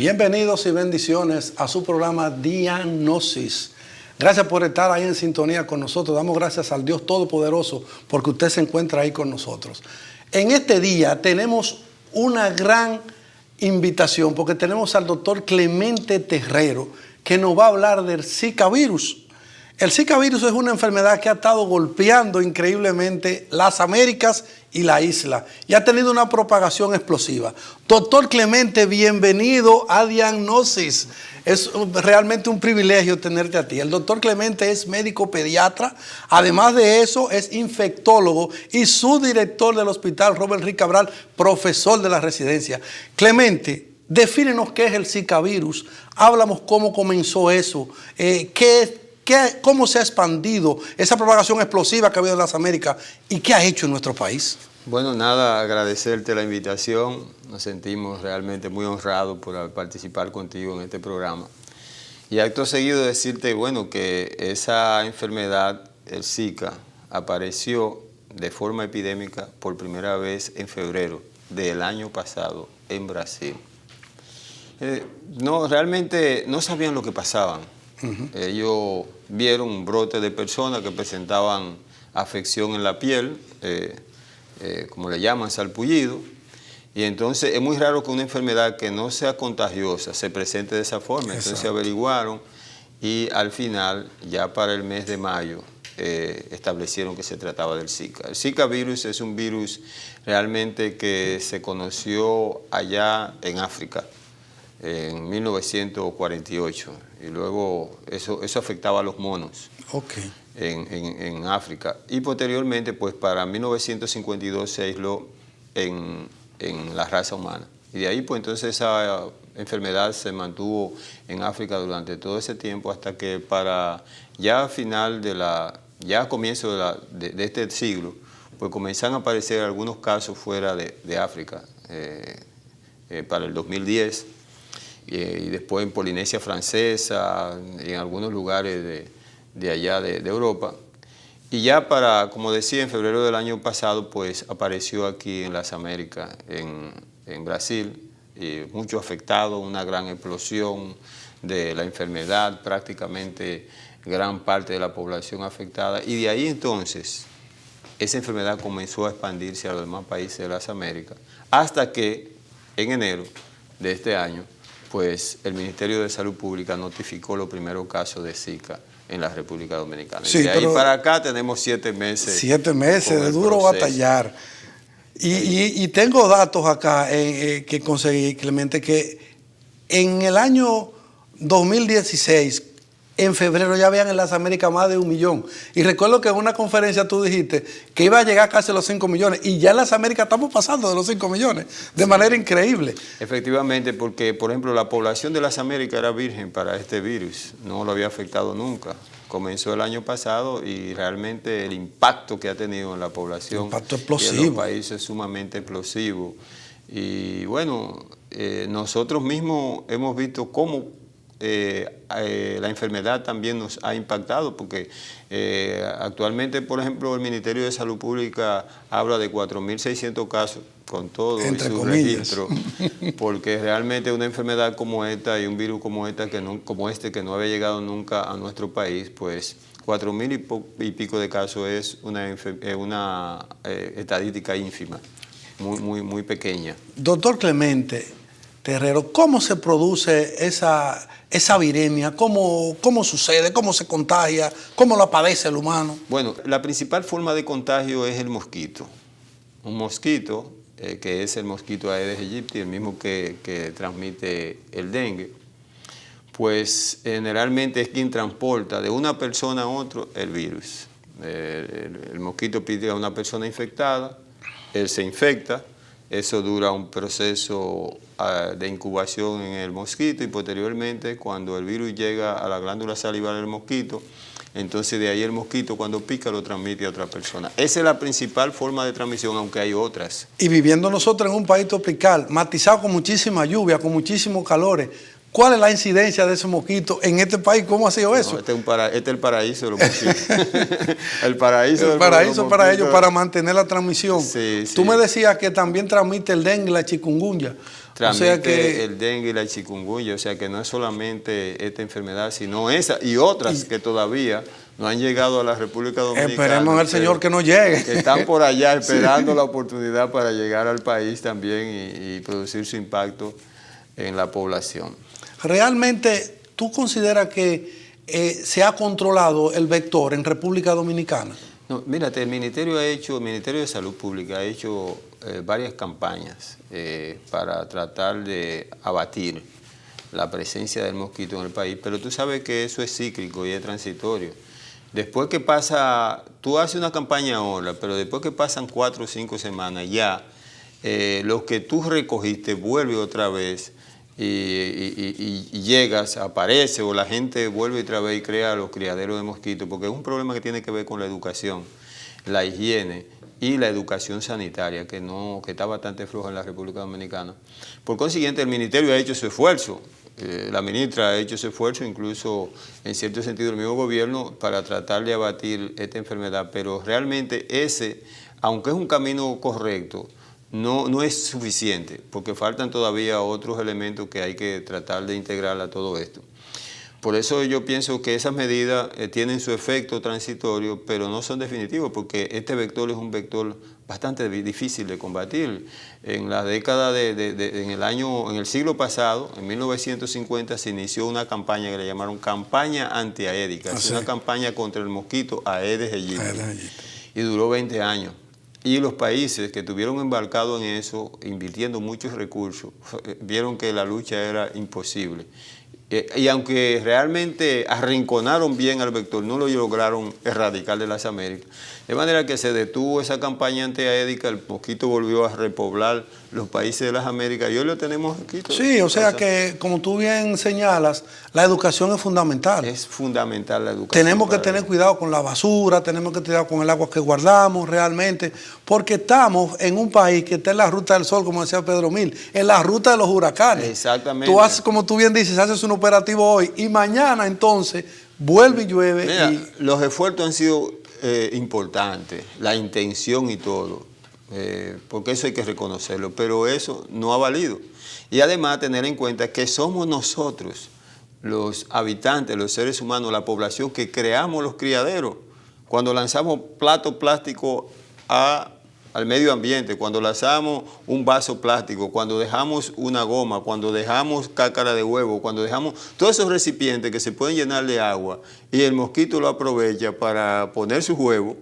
Bienvenidos y bendiciones a su programa Diagnosis. Gracias por estar ahí en sintonía con nosotros. Damos gracias al Dios Todopoderoso porque usted se encuentra ahí con nosotros. En este día tenemos una gran invitación porque tenemos al doctor Clemente Terrero que nos va a hablar del Zika virus. El Zika virus es una enfermedad que ha estado golpeando increíblemente las Américas y la isla y ha tenido una propagación explosiva. Doctor Clemente, bienvenido a Diagnosis. Es realmente un privilegio tenerte a ti. El doctor Clemente es médico pediatra, además de eso es infectólogo y subdirector del Hospital Robert Reed Cabral, profesor de la residencia. Clemente, defínenos qué es el Zika virus, háblanos cómo comenzó eso, cómo se ha expandido esa propagación explosiva que ha habido en las Américas y qué ha hecho en nuestro país. Bueno, nada, agradecerte la invitación. Nos sentimos realmente muy honrados por participar contigo en este programa. Y acto seguido decirte, bueno, que esa enfermedad, el Zika, apareció de forma epidémica por primera vez en febrero del año pasado en Brasil. Realmente no sabían lo que pasaban. Ellos vieron un brote de personas que presentaban afección en la piel, como le llaman, salpullido, y entonces es muy raro que una enfermedad que no sea contagiosa se presente de esa forma. Entonces se averiguaron y al final, ya para el mes de mayo, establecieron que se trataba del Zika. El Zika virus es un virus realmente que se conoció allá en África en 1948 y luego eso afectaba a los monos. En África, y posteriormente pues para 1952 se aisló en la raza humana, y de ahí pues entonces esa enfermedad se mantuvo en África durante todo ese tiempo hasta que para ya comienzo de este siglo pues comenzaron a aparecer algunos casos fuera de África, para el 2010 y después en Polinesia Francesa y en algunos lugares de allá de Europa, y ya como decía, en febrero del año pasado, pues apareció aquí en las Américas, en Brasil, y mucho afectado, una gran explosión de la enfermedad, prácticamente gran parte de la población afectada, y de ahí entonces esa enfermedad comenzó a expandirse a los demás países de las Américas, hasta que en enero de este año, pues el Ministerio de Salud Pública notificó los primeros casos de Zika en la República Dominicana. Sí, y de ahí para acá tenemos 7 meses. 7 meses de duro batallar. Y tengo datos acá que conseguí, Clemente, que en el año 2016, en febrero, ya habían en las Américas más de 1 millón. Y recuerdo que en una conferencia tú dijiste que iba a llegar casi a los 5 millones. Y ya en las Américas estamos pasando de los 5 millones, de manera increíble. Efectivamente, porque, por ejemplo, la población de las Américas era virgen para este virus. No lo había afectado nunca. Comenzó el año pasado y realmente el impacto que ha tenido en la población. Impacto explosivo. Y en los países es sumamente explosivo. Y bueno, nosotros mismos hemos visto cómo la enfermedad también nos ha impactado, porque actualmente, por ejemplo, el Ministerio de Salud Pública habla de 4.600 casos con todo entre y su comillas registro, porque realmente una enfermedad como esta y un virus como este que no había llegado nunca a nuestro país, pues 4.000 y pico de casos es una estadística ínfima, muy pequeña. Doctor Clemente Terrero, ¿cómo se produce esa viremia? ¿Cómo sucede? ¿Cómo se contagia? ¿Cómo la padece el humano? Bueno, la principal forma de contagio es el mosquito. Un mosquito, que es el mosquito Aedes aegypti, el mismo que transmite el dengue, pues generalmente es quien transporta de una persona a otra el virus. El mosquito pica a una persona infectada, él se infecta. Eso dura un proceso de incubación en el mosquito y posteriormente cuando el virus llega a la glándula salival del mosquito, entonces de ahí el mosquito cuando pica lo transmite a otra persona. Esa es la principal forma de transmisión, aunque hay otras. Y viviendo nosotros en un país tropical, matizado con muchísima lluvia, con muchísimos calores, ¿Cuál es la incidencia de ese mosquito en este país? ¿Cómo ha sido eso? No, este es el paraíso de los mosquitos. El paraíso para ellos, para mantener la transmisión. Sí, Tú sí. me decías que también transmite el dengue y la chikungunya. Transmite o sea que, el dengue y la chikungunya, o sea que no es solamente esta enfermedad, sino esa y otras que todavía no han llegado a la República Dominicana. Esperemos al Señor que no llegue. Que están por allá esperando la oportunidad para llegar al país también y producir su impacto en la población. ¿Realmente tú consideras que se ha controlado el vector en República Dominicana? No, mírate, el Ministerio de Salud Pública ha hecho varias campañas para tratar de abatir la presencia del mosquito en el país, pero tú sabes que eso es cíclico y es transitorio. Después que pasa, tú haces una campaña ahora, pero después que pasan 4 o 5 semanas ya, lo que tú recogiste vuelve otra vez y llegas, aparece o la gente vuelve otra vez y crea los criaderos de mosquitos, porque es un problema que tiene que ver con la educación, la higiene y la educación sanitaria, que está bastante floja en la República Dominicana. Por consiguiente, el Ministerio ha hecho su esfuerzo. La ministra ha hecho ese esfuerzo, incluso en cierto sentido el mismo gobierno, para tratar de abatir esta enfermedad, pero realmente ese, aunque es un camino correcto, no es suficiente, porque faltan todavía otros elementos que hay que tratar de integrar a todo esto. Por eso yo pienso que esas medidas tienen su efecto transitorio, pero no son definitivos, porque este vector es un vector bastante difícil de combatir. En la década en el siglo pasado, en 1950, se inició una campaña que le llamaron campaña antiaédica, es una campaña contra el mosquito Aedes aegypti, y duró 20 años. Y los países que estuvieron embarcados en eso, invirtiendo muchos recursos, vieron que la lucha era imposible. Y aunque realmente arrinconaron bien al vector, no lo lograron erradicar de las Américas. De manera que se detuvo esa campaña antiaédica, el mosquito volvió a repoblar los países de las Américas y hoy lo tenemos aquí. Sí, o sea que, como tú bien señalas, la educación es fundamental. Es fundamental la educación. Tenemos que tener cuidado con la basura, tenemos que tener cuidado con el agua que guardamos realmente, porque estamos en un país que está en la ruta del sol, como decía Pedro Mil, en la ruta de los huracanes. Exactamente. Tú haces, como tú bien dices, haces un operativo hoy y mañana entonces vuelve y llueve. Mira, los esfuerzos han sido importantes, la intención y todo, porque eso hay que reconocerlo, pero eso no ha valido. Y además tener en cuenta que somos nosotros, los habitantes, los seres humanos, la población, que creamos los criaderos. Cuando lanzamos platos plásticos al medio ambiente, cuando lanzamos un vaso plástico, cuando dejamos una goma, cuando dejamos cáscara de huevo, cuando dejamos todos esos recipientes que se pueden llenar de agua y el mosquito lo aprovecha para poner sus huevos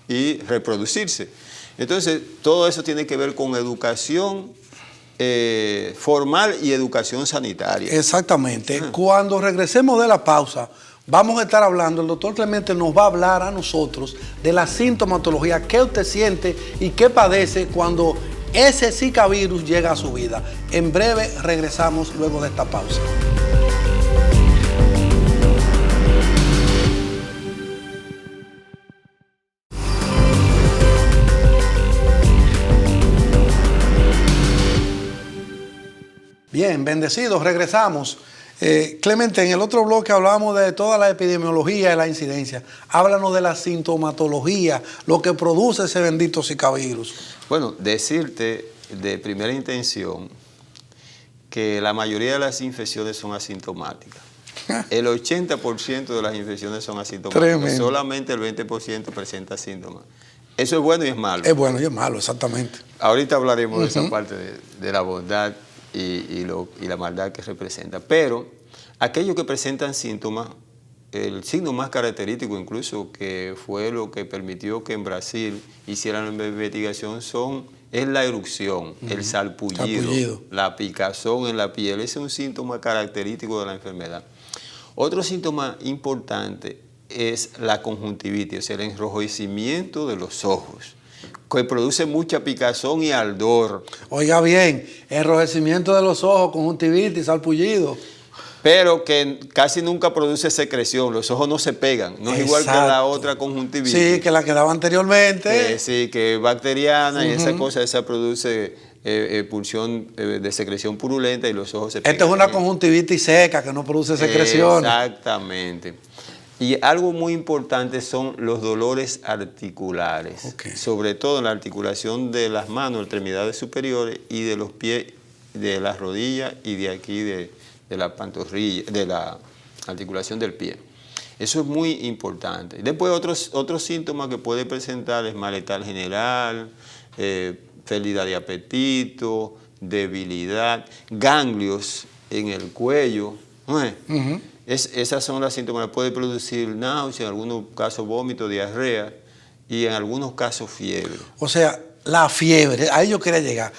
y reproducirse. Entonces, todo eso tiene que ver con educación formal y educación sanitaria. Exactamente. Cuando regresemos de la pausa, vamos a estar hablando, el doctor Clemente nos va a hablar a nosotros de la sintomatología, qué usted siente y qué padece cuando ese Zika virus llega a su vida. En breve regresamos luego de esta pausa. Bien, bendecidos, regresamos. Clemente, en el otro bloque hablábamos de toda la epidemiología y la incidencia. Háblanos de la sintomatología, lo que produce ese bendito Zika virus. Bueno, decirte de primera intención que la mayoría de las infecciones son asintomáticas. El 80% de las infecciones son asintomáticas. Tremendo. Solamente el 20% presenta síntomas. Eso es bueno y es malo. Es bueno y es malo, exactamente. Ahorita hablaremos de esa parte de la bondad y la maldad que representa. Pero aquellos que presentan síntomas, el signo más característico incluso, que fue lo que permitió que en Brasil hicieran la investigación, es la erupción, el salpullido, la picazón en la piel. Ese es un síntoma característico de la enfermedad. Otro síntoma importante es la conjuntivitis, o sea, el enrojecimiento de los ojos, que produce mucha picazón y ardor. Oiga bien, enrojecimiento de los ojos, conjuntivitis, salpullido. Pero que casi nunca produce secreción, los ojos no se pegan, no es igual que la otra conjuntivitis. Sí, que la que daba anteriormente. Sí, que es bacteriana y esa cosa, esa produce pulsión de secreción purulenta y los ojos se Esta es pegan. una conjuntivitis seca que no produce secreciones. Exactamente. Y algo muy importante son los dolores articulares, Okay. sobre todo en la articulación de las manos, extremidades superiores y de los pies, de las rodillas y de aquí de la pantorrilla, de la articulación del pie. Eso es muy importante. Después otros síntomas que puede presentar es malestar general, pérdida de apetito, debilidad, ganglios en el cuello. ¿No es? Esas son las síntomas. Puede producir náusea, en algunos casos vómito, diarrea y en algunos casos fiebre. O sea, la fiebre, ahí yo quería llegar.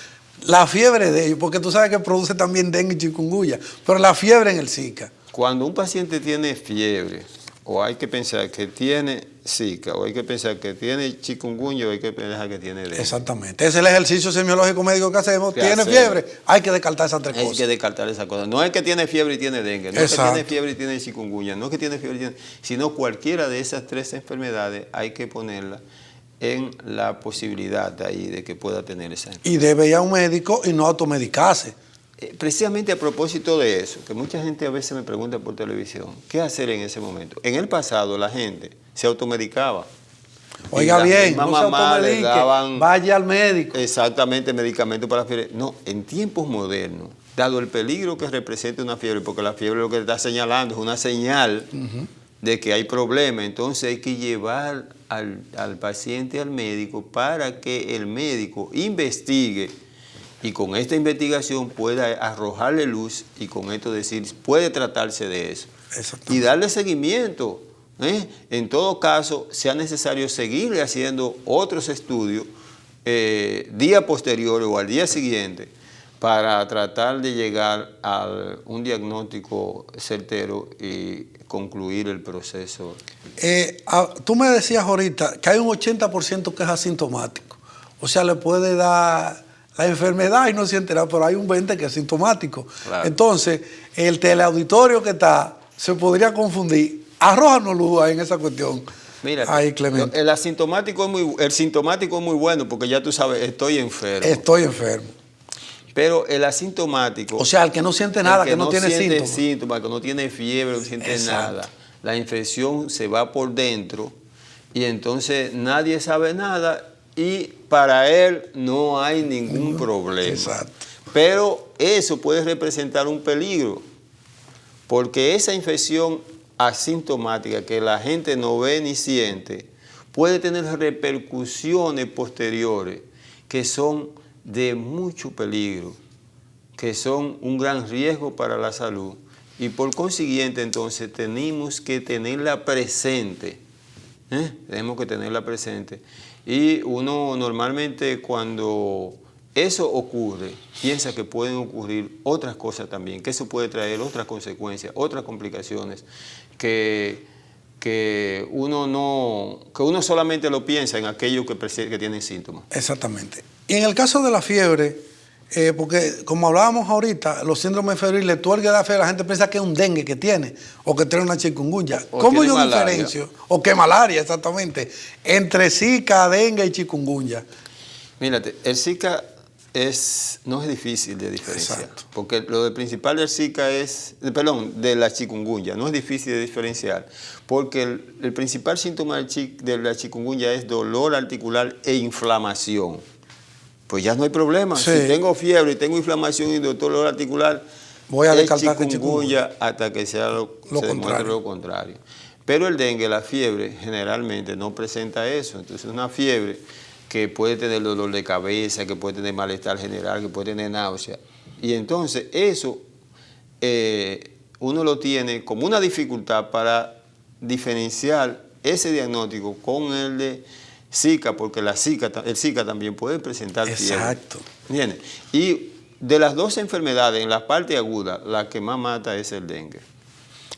La fiebre de ellos, porque tú sabes que produce también dengue y chikungunya, pero la fiebre en el Zika. Cuando un paciente tiene fiebre, o hay que pensar que tiene Zika, o hay que pensar que tiene chikungunya, o hay que pensar que tiene dengue. Exactamente. Ese es el ejercicio semiológico médico que hacemos. Tiene fiebre, hay que descartar esas tres Hay cosas. que descartar esa cosa. No es que tiene fiebre y tiene dengue, no es que tiene fiebre y tiene chikungunya, no es que tiene fiebre y tiene, sino cualquiera de esas tres enfermedades hay que ponerla en la posibilidad ahí de que pueda tener esa enfermedad. Y debe ir a un médico y no automedicarse. Precisamente a propósito de eso, que mucha gente a veces me pregunta por televisión, ¿qué hacer en ese momento? En el pasado la gente se automedicaba. Oiga bien, no se automedique, vaya al médico. Exactamente, medicamentos para la fiebre. No, en tiempos modernos, dado el peligro que representa una fiebre, porque la fiebre lo que está señalando es una señal de que hay problema, entonces hay que llevar al paciente al médico para que el médico investigue y con esta investigación pueda arrojarle luz y con esto decir, puede tratarse de eso. Y darle seguimiento. En todo caso, sea necesario seguirle haciendo otros estudios día posterior o al día siguiente para tratar de llegar a un diagnóstico certero y concluir el proceso. Tú me decías ahorita que hay un 80% que es asintomático. O sea, le puede dar la enfermedad y no se entera, pero hay un 20% que es sintomático. Claro. Entonces, el teleauditorio que está se podría confundir. Arrójanos luz en esa cuestión. Mira, ahí, Clemente. el sintomático es muy bueno porque ya tú sabes, estoy enfermo. Estoy enfermo. Pero el asintomático... O sea, el que no siente nada, que no tiene síntomas. Que no tiene fiebre, no siente nada. La infección se va por dentro y entonces nadie sabe nada y para él no hay ningún problema. Exacto. Pero eso puede representar un peligro porque esa infección asintomática que la gente no ve ni siente puede tener repercusiones posteriores que son de mucho peligro, que son un gran riesgo para la salud y por consiguiente entonces tenemos que tenerla presente, tenemos que tenerla presente y uno normalmente cuando eso ocurre piensa que pueden ocurrir otras cosas también, que eso puede traer otras consecuencias, otras complicaciones que uno solamente lo piensa en aquellos que tienen síntomas. Exactamente. Y en el caso de la fiebre, porque como hablábamos ahorita, los síndromes febriles, tú al que da fiebre, la gente piensa que es un dengue que tiene, o que tiene una chikungunya. ¿Cómo yo diferencio? O que malaria, exactamente, entre Zika, dengue y chikungunya. Mírate, el Zika no es difícil de diferenciar. Exacto. Porque lo principal del Zika de la chikungunya, no es difícil de diferenciar, porque el principal síntoma de la chikungunya es dolor articular e inflamación. Pues ya no hay problema. Sí. Si tengo fiebre y tengo inflamación y dolor articular, voy a descartar chikungunya hasta que se demuestre lo contrario. Pero el dengue, la fiebre, generalmente no presenta eso. Entonces una fiebre que puede tener dolor de cabeza, que puede tener malestar general, que puede tener náusea. Y entonces eso uno lo tiene como una dificultad para diferenciar ese diagnóstico con el de Zika, porque el Zika también puede presentar fiebre. Exacto. ¿Entiendes? Y de las dos enfermedades, en la parte aguda, la que más mata es el dengue.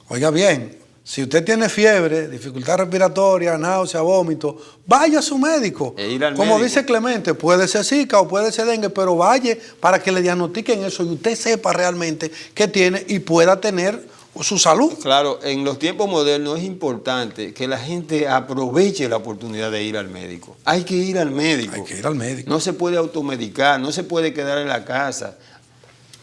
Oiga bien, si usted tiene fiebre, dificultad respiratoria, náusea, vómito, vaya a su médico. Como dice Clemente, puede ser Zika o puede ser dengue, pero vaya para que le diagnostiquen eso y usted sepa realmente qué tiene y pueda tener su salud. Claro, en los tiempos modernos es importante que la gente aproveche la oportunidad de ir al médico. Hay que ir al médico. Hay que ir al médico. No se puede automedicar, no se puede quedar en la casa.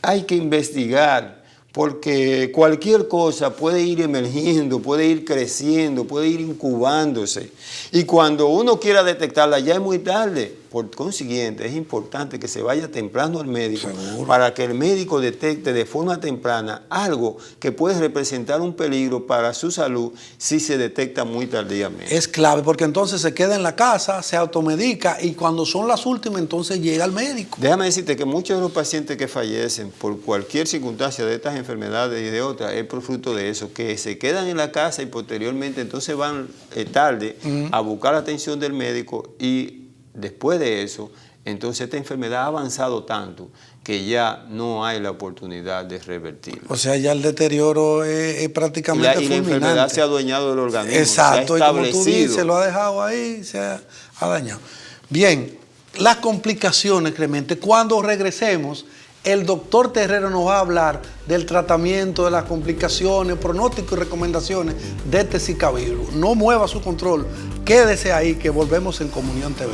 Hay que investigar, porque cualquier cosa puede ir emergiendo, puede ir creciendo, puede ir incubándose. Y cuando uno quiera detectarla ya es muy tarde. Por consiguiente, es importante que se vaya temprano al médico. Seguro. Para que el médico detecte de forma temprana algo que puede representar un peligro para su salud si se detecta muy tardíamente. Es clave, porque entonces se queda en la casa, se automedica y cuando son las últimas, entonces llega al médico. Déjame decirte que muchos de los pacientes que fallecen por cualquier circunstancia de estas enfermedades y de otras es por fruto de eso, que se quedan en la casa y posteriormente entonces van tarde a buscar la atención del médico y después de eso, entonces esta enfermedad ha avanzado tanto que ya no hay la oportunidad de revertirla. O sea, ya el deterioro es prácticamente y la enfermedad se ha adueñado del organismo. Exacto, se ha y como tú dices, lo ha dejado ahí, ha dañado. Bien, las complicaciones, Clemente, cuando regresemos, el doctor Terrero nos va a hablar del tratamiento, de las complicaciones, pronósticos y recomendaciones de este Zika virus. No mueva su control, quédese ahí que volvemos en Comunión TV.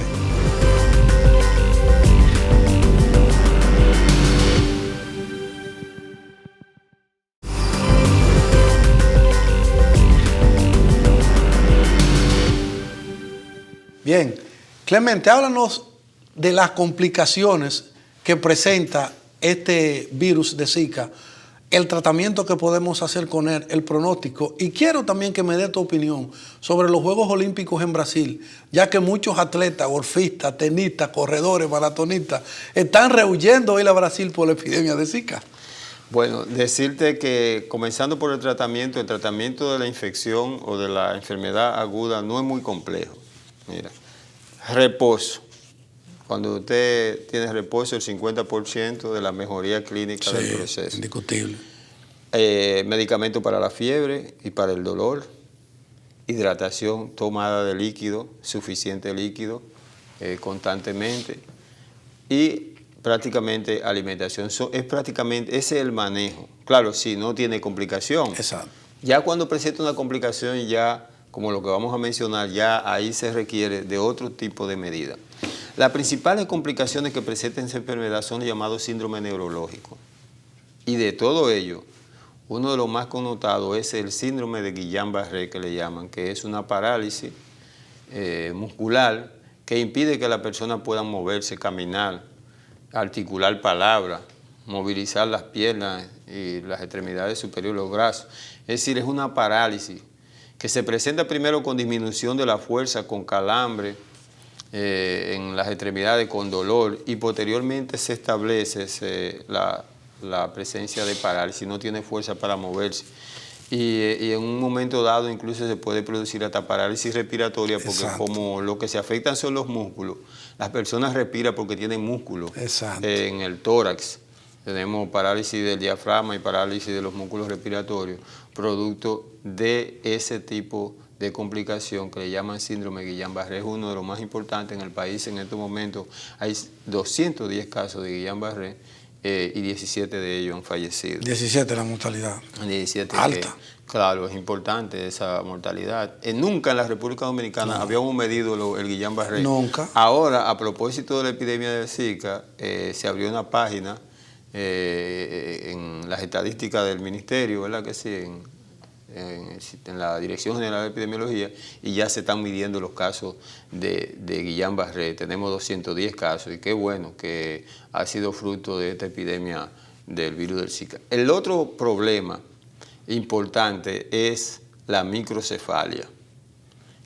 Bien, Clemente, háblanos de las complicaciones que presenta este virus de Zika, el tratamiento que podemos hacer con él, el pronóstico. Y quiero también que me dé tu opinión sobre los Juegos Olímpicos en Brasil, ya que muchos atletas, golfistas, tenistas, corredores, maratonistas, están rehuyendo ir a Brasil por la epidemia de Zika. Bueno, decirte que comenzando por el tratamiento de la infección o de la enfermedad aguda no es muy complejo. Mira, reposo. Cuando usted tiene reposo, el 50% de la mejoría clínica del proceso. Indiscutible. Medicamento para la fiebre y para el dolor. Hidratación, tomada de líquido, suficiente líquido, constantemente. Y prácticamente alimentación. Ese es el manejo. Claro, si no tiene complicación. Exacto. Ya cuando presenta una complicación, ya, como lo que vamos a mencionar, ya ahí se requiere de otro tipo de medida. Las principales complicaciones que presenta esta enfermedad son los llamados síndromes neurológicos. Y de todo ello, uno de los más connotados es el síndrome de Guillain-Barré, que le llaman, que es una parálisis muscular que impide que la persona pueda moverse, caminar, articular palabras, movilizar las piernas y las extremidades superiores, los brazos. Es decir, es una parálisis que se presenta primero con disminución de la fuerza, con calambre, en las extremidades con dolor y posteriormente se establece la presencia de parálisis, no tiene fuerza para moverse y en un momento dado incluso se puede producir hasta parálisis respiratoria porque Exacto. Como lo que se afectan son los músculos, las personas respiran porque tienen músculos en el tórax. Tenemos parálisis del diafragma y parálisis de los músculos respiratorios, producto de ese tipo de complicación que le llaman síndrome de Guillain-Barré. Es uno de los más importantes en el país. En este momento hay 210 casos de Guillain-Barré y 17 de ellos han fallecido. 17 la mortalidad. 17 alta. Claro, es importante esa mortalidad. Nunca en la República Dominicana habíamos medido el Guillain-Barré. Nunca. Ahora, a propósito de la epidemia de Zika, se abrió una página en las estadísticas del ministerio, ¿verdad que sí? En la Dirección General de Epidemiología, y ya se están midiendo los casos de Guillain-Barré. Tenemos 210 casos y qué bueno que ha sido fruto de esta epidemia del virus del Zika. El otro problema importante es la microcefalia,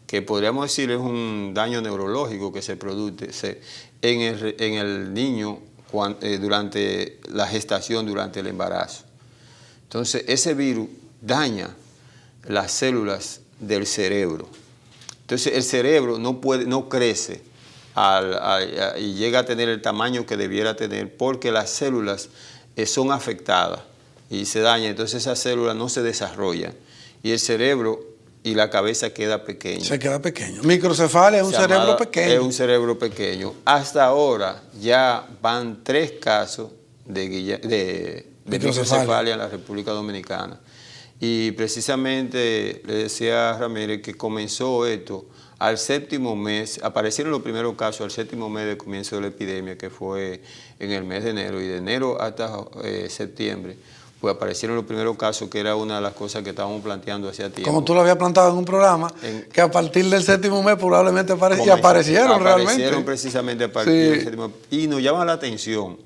que podríamos decir es un daño neurológico que se produce en el niño durante la gestación, durante el embarazo. Entonces, ese virus daña las células del cerebro. Entonces el cerebro no crece y llega a tener el tamaño que debiera tener porque las células son afectadas y se dañan. Entonces esas células no se desarrollan y el cerebro y la cabeza queda pequeña. Se queda pequeño. Microcefalia es un cerebro pequeño. Es un cerebro pequeño. Hasta ahora ya van 3 casos de microcefalia en la República Dominicana. Y precisamente le decía a Ramírez que comenzó esto al 7º mes, aparecieron los primeros casos al 7º mes del comienzo de la epidemia, que fue en el mes de enero, y de enero hasta septiembre, pues aparecieron los primeros casos, que era una de las cosas que estábamos planteando hacía tiempo. Como tú lo habías plantado en un programa, que a partir del 7º mes probablemente aparecieron realmente. Aparecieron precisamente a partir del 7º mes. Y nos llama la atención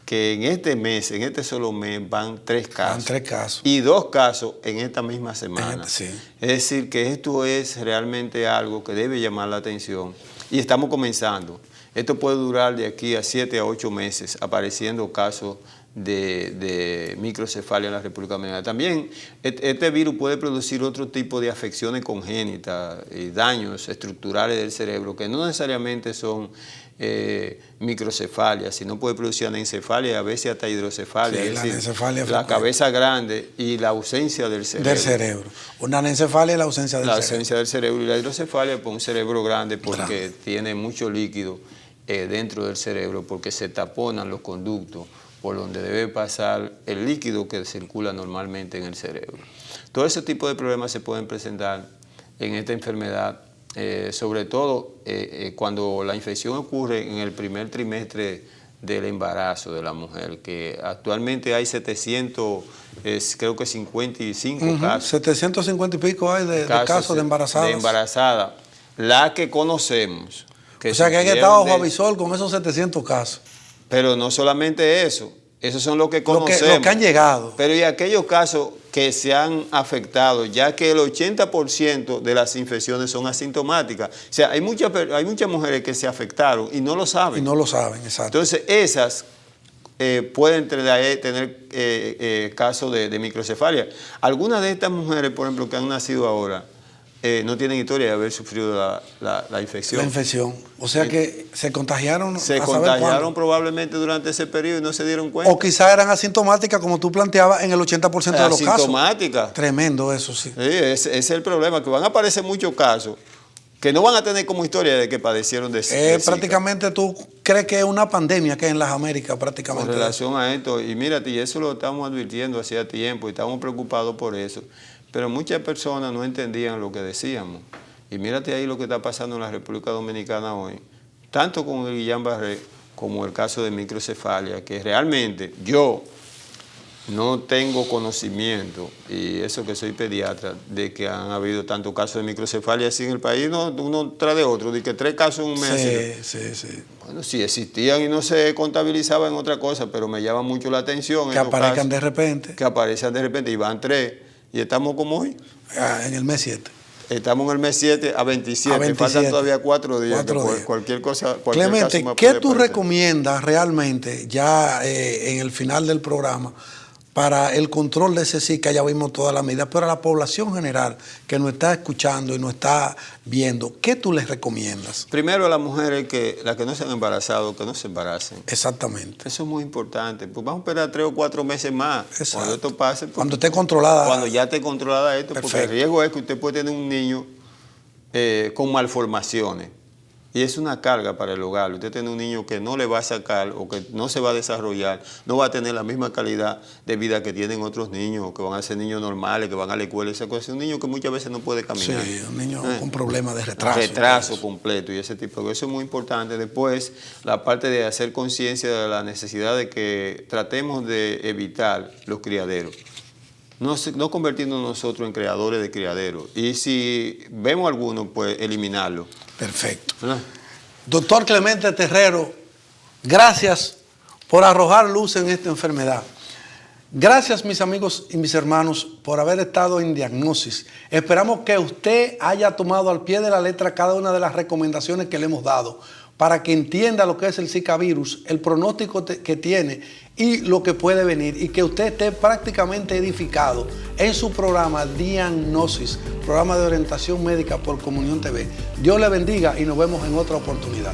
que en este mes, en este solo mes, van 3 casos. Van 3 casos. Y 2 casos en esta misma semana. Sí. Es decir, que esto es realmente algo que debe llamar la atención. Y estamos comenzando. Esto puede durar de aquí a 7 a 8 meses, apareciendo casos de microcefalia en la República Dominicana. También este virus puede producir otro tipo de afecciones congénitas y daños estructurales del cerebro, que no necesariamente son microcefalia, sino puede producir anencefalia y a veces hasta hidrocefalia, sí, es decir, la cabeza grande y la ausencia del cerebro. Una anencefalia y la ausencia del cerebro. La ausencia del cerebro, y la hidrocefalia, pues un cerebro grande porque tiene mucho líquido dentro del cerebro, porque se taponan los conductos por donde debe pasar el líquido que circula normalmente en el cerebro. Todo ese tipo de problemas se pueden presentar en esta enfermedad, sobre todo cuando la infección ocurre en el primer trimestre del embarazo de la mujer, que actualmente hay 700, creo que 55 casos. 750 y pico hay de casos de embarazadas. De embarazada, la que conocemos. O sea que hay que estar bajo avisor con esos 700 casos. Pero no solamente eso, esos son los que conocemos. Los que han llegado. Pero y aquellos casos que se han afectado, ya que el 80% de las infecciones son asintomáticas. O sea, hay muchas mujeres que se afectaron y no lo saben. Y no lo saben, exacto. Entonces, esas pueden tener casos de microcefalia. Algunas de estas mujeres, por ejemplo, que han nacido ahora, no tienen historia de haber sufrido la infección. La infección. O sea que se contagiaron. Se contagiaron probablemente durante ese periodo y no se dieron cuenta. O quizás eran asintomáticas, como tú planteabas, en el 80% de los casos. Asintomáticas. Tremendo eso, sí. Sí, ese es el problema, que van a aparecer muchos casos que no van a tener como historia de que padecieron de Zika. Prácticamente tú crees que es una pandemia que en las Américas prácticamente. Con relación a esto, y mírate, y eso lo estamos advirtiendo hacía tiempo y estamos preocupados por eso. Pero muchas personas no entendían lo que decíamos. Y mírate ahí lo que está pasando en la República Dominicana hoy, tanto con el Guillain-Barré como el caso de microcefalia, que realmente yo no tengo conocimiento, y eso que soy pediatra, de que han habido tantos casos de microcefalia así en el país, uno tras de otro, de que 3 casos en un mes. Sí. Bueno, sí existían y no se contabilizaban en otra cosa, pero me llama mucho la atención. Que aparezcan de repente. Que aparezcan de repente y van 3. Y estamos como hoy. En el mes 7. Estamos en el mes 7 a 27. Faltan todavía 4 días. Cualquier cosa. Clemente, ¿qué tú recomiendas realmente ya en el final del programa para el control de ese Zika? Ya vimos todas las medidas, pero a la población general que nos está escuchando y nos está viendo, ¿qué tú les recomiendas? Primero, a las mujeres las que no se han embarazado, que no se embaracen. Exactamente. Eso es muy importante. Pues vamos a esperar 3 o 4 meses más. Exacto. Cuando esto pase. Cuando esté controlada. Cuando ya esté controlada esto. Perfecto. Porque el riesgo es que usted puede tener un niño con malformaciones. Y es una carga para el hogar. Usted tiene un niño que no le va a sacar o que no se va a desarrollar, no va a tener la misma calidad de vida que tienen otros niños, o que van a ser niños normales, que van a la escuela, esa cosa. Es un niño que muchas veces no puede caminar. Sí, un niño con problemas de retraso. Retraso completo y ese tipo de cosas. Eso es muy importante. Después, la parte de hacer conciencia de la necesidad de que tratemos de evitar los criaderos. No convertirnos nosotros en creadores de criaderos. Y si vemos alguno, pues eliminarlo. Perfecto. ¿Verdad? Doctor Clemente Terrero, gracias por arrojar luz en esta enfermedad. Gracias, mis amigos y mis hermanos, por haber estado en Diagnosis. Esperamos que usted haya tomado al pie de la letra cada una de las recomendaciones que le hemos dado para que entienda lo que es el Zika virus, el pronóstico que tiene y lo que puede venir, y que usted esté prácticamente edificado en su programa Diagnosis, programa de orientación médica por Comunión TV. Dios le bendiga y nos vemos en otra oportunidad.